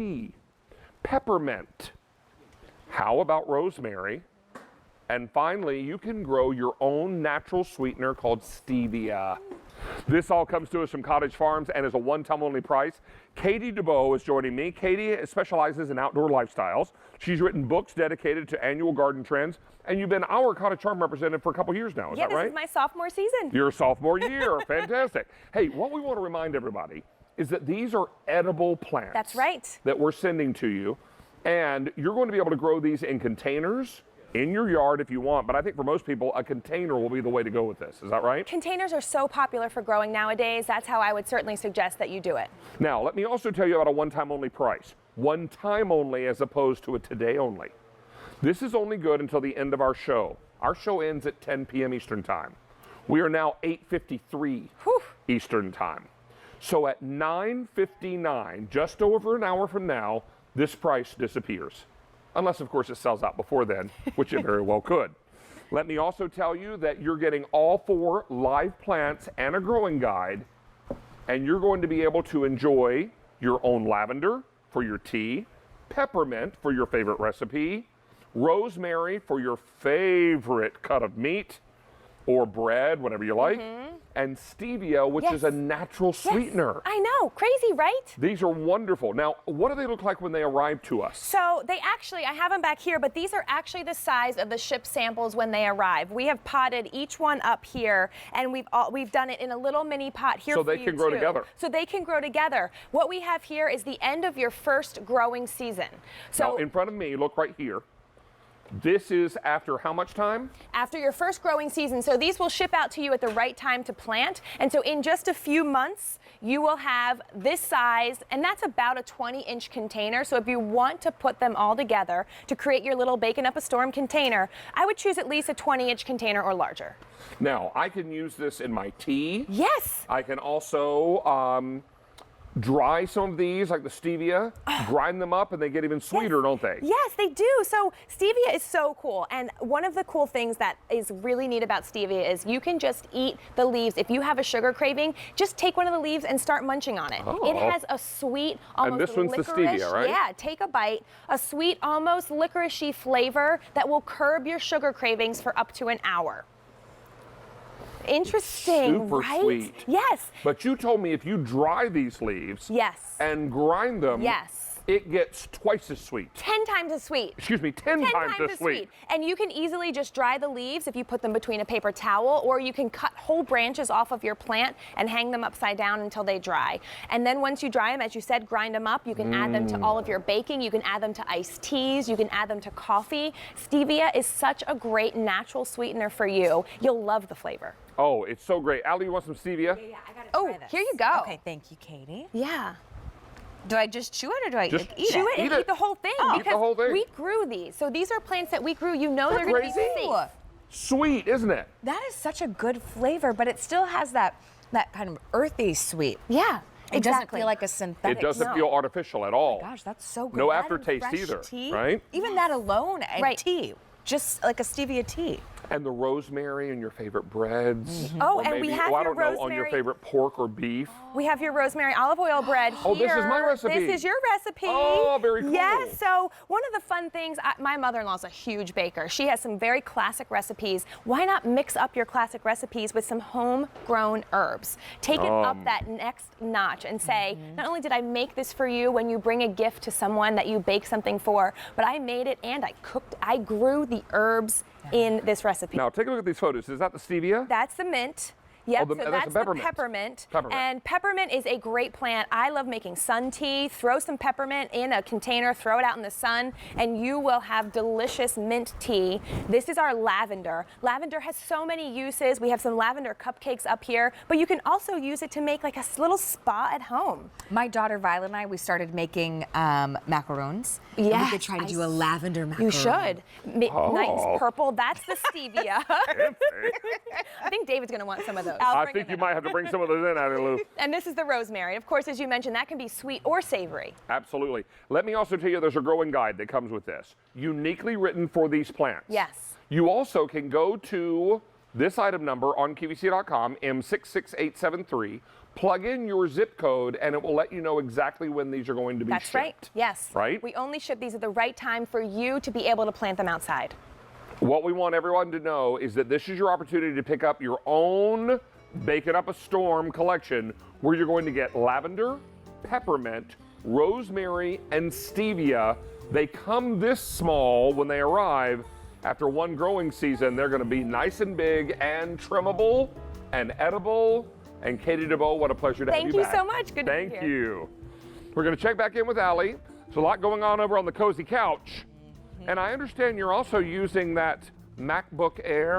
tea? Peppermint. How about rosemary? And finally, you can grow your own natural sweetener called stevia. This all comes to us from Cottage Farms and is a one-time only price. Katie DeBow is joining me. Katie specializes in outdoor lifestyles. She's written books dedicated to annual garden trends, and you've been our Cottage Farm representative for a couple years now, is that right? Yeah, this is my sophomore season. Your sophomore year, fantastic. Hey, what we want to remind everybody is that these are edible plants. That's right. That we're sending to you, and you're going to be able to grow these in containers, in your yard if you want, but I think for most people, a container will be the way to go with this. Is that right? Containers are so popular for growing nowadays. That's how I would certainly suggest that you do it. Now, let me also tell you about a one-time only price. One time only as opposed to a today only. This is only good until the end of our show. Our show ends at 10 p.m. Eastern Time. We are now 8:53 Eastern Time. So at 9:59, just over an hour from now, this price disappears. Unless, of course, it sells out before then, which it very well could. Let me also tell you that you're getting all 4 live plants and a growing guide, and you're going to be able to enjoy your own lavender for your tea, peppermint for your favorite recipe, rosemary for your favorite cut of meat or bread, whatever you like, and stevia, which is a natural sweetener. I know, crazy, right? These are wonderful. Now, what do they look like when they arrive to us? So they actually, I have them back here, but these are actually the size of the ship samples when they arrive. We have potted each one up here, and we've done it in a little mini pot here so for they can grow together. So they can grow together. What we have here is the end of your first growing season. So now, in front of me, look right here. This is after how much time? After your first growing season. So these will ship out to you at the right time to plant. And so in just a few months, you will have this size, and that's about a 20-inch container. So if you want to put them all together to create your little Baking Up a Storm container, I would choose at least a 20-inch container or larger. Now, I can use this in my tea. Yes. I can also dry some of these, like the stevia, grind them up, and they get even sweeter, don't they? Yes, they do. So stevia is so cool. And one of the cool things that is really neat about stevia is you can just eat the leaves. If you have a sugar craving, just take one of the leaves and start munching on it. It has a sweet, almost and this one's licorice. the stevia, right? Yeah, take a bite. A sweet, almost licoricey flavor that will curb your sugar cravings for up to an hour. Interesting, super right? sweet. Yes. But you told me if you dry these leaves and grind them, it gets twice as sweet. 10 times as sweet. Excuse me, 10 times as sweet. And you can easily just dry the leaves if you put them between a paper towel, or you can cut whole branches off of your plant and hang them upside down until they dry. And then once you dry them, as you said, grind them up. You can add them to all of your baking. You can add them to iced teas. You can add them to coffee. Stevia is such a great natural sweetener for you. You'll love the flavor. Oh, it's so great. Allie, you want some stevia? Yeah, I gotta try this. Here you go. Okay, thank you, Katie. Yeah. Do I just chew it or do I just eat Chew it? it and eat the whole thing. Eat the whole thing. We grew these. So these are plants that we grew. You know they're going to be crazy? safe. Sweet, isn't it? That is such a good flavor, but it still has that kind of earthy sweet. Yeah. It doesn't feel like a synthetic. It doesn't feel artificial at all. Gosh, that's so good. No That and aftertaste fresh either, tea, right? Even that alone and tea. Just like a stevia tea. And the rosemary and your favorite breads. Oh, or and maybe, we have I your don't know, on your rosemary- favorite pork or beef. We have your rosemary olive oil bread here. Oh, this is my recipe. This is your recipe. Oh, very cool. Yes, so one of the fun things, my mother-in-law's a huge baker. She has some very classic recipes. Why not mix up your classic recipes with some homegrown herbs? Take it up that next notch and say, not only did I make this for you when you bring a gift to someone that you bake something for, but I made it and I grew the herbs in this recipe. Now, take a look at these photos. Is that the stevia? That's the mint. Yep, Oh, so that's that's the the peppermint. peppermint. And peppermint is a great plant. I love making sun tea. Throw some peppermint in a container, throw it out in the sun, and you will have delicious mint tea. This is our lavender. Lavender has so many uses. We have some lavender cupcakes up here, but you can also use it to make like a little spa at home. My daughter Violet and I, we started making macaroons. Yeah, and we could try to do a lavender macaron. You should. Nice purple. That's the stevia. I think David's going to want some of those. I think you might have to bring some of those in, Addie Lou. And this is the rosemary. Of course, as you mentioned, that can be sweet or savory. Absolutely. Let me also tell you there's a growing guide that comes with this, uniquely written for these plants. Yes. You also can go to this item number on QVC.com, M66873, plug in your zip code, and it will let you know exactly when these are going to be That's shipped. right. Yes. Right? We only ship these at the right time for you to be able to plant them outside. What we want everyone to know is that this is your opportunity to pick up your own Bakin' Up a Storm collection, where you're going to get lavender, peppermint, rosemary, and stevia. They come this small when they arrive. After one growing season, they're going to be nice and big and trimmable and edible. And Katie DeBoe, what a pleasure to have you back. Thank you so much. Good to be here. Thank you. We're going to check back in with Allie. There's a lot going on over on the cozy couch. And I understand you're also using that MacBook Air.